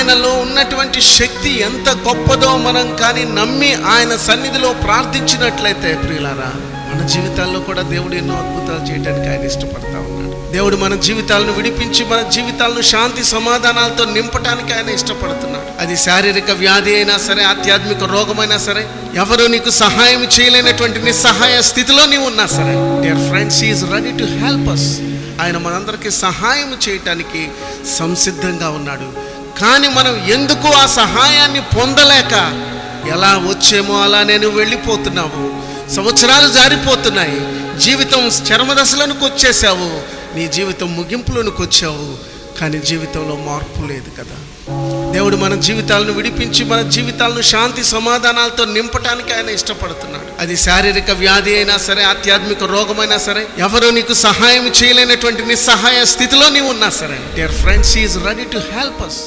ఆయనలో ఉన్నటువంటి శక్తి ఎంత గొప్పదో మనం కానీ నమ్మి ఆయన సన్నిధిలో ప్రార్థించినట్లయితే ప్రియులారా, మన జీవితాల్లో కూడా దేవుడు ఎన్నో అద్భుతాలు చేయడానికి ఆయన ఇష్టపడతా ఉన్నాడు. దేవుడు మన జీవితాలను విడిపించి మన జీవితాలను శాంతి సమాధానాలతో నింపడానికి ఆయన ఇష్టపడుతున్నాడు. అది శారీరక వ్యాధి అయినా సరే, ఆధ్యాత్మిక రోగమైనా సరే, ఎవరు నీకు సహాయం చేయలేనటువంటి నిస్సహాయ స్థితిలో నీవు ఉన్నా సరే, dear friends, he is ready to help us. ఆయన మనందరికీ సహాయం చేయటానికి సంసిద్ధంగా ఉన్నాడు. కానీ మనం ఎందుకు ఆ సహాయాన్ని పొందలేక ఎలా వచ్చేమో అలానే నువ్వు వెళ్ళిపోతున్నావు. సంవత్సరాలు జారిపోతున్నాయి, జీవితం చరమదశలోనికి వచ్చేసావు, నీ జీవితం ముగింపులోనికి వచ్చావు, కానీ జీవితంలో మార్పు లేదు కదా. దేవుడు మన జీవితాలను విడిపించి మన జీవితాలను శాంతి సమాధానాలతో నింపటానికి ఆయన ఇష్టపడుతున్నాడు. అది శారీరక వ్యాధి అయినా సరే, ఆధ్యాత్మిక రోగమైనా సరే, ఎవరు నీకు సహాయం చేయలేనటువంటి నిస్సహాయ స్థితిలో నీవు ఉన్నా సరే, dear friends, he is ready to help us.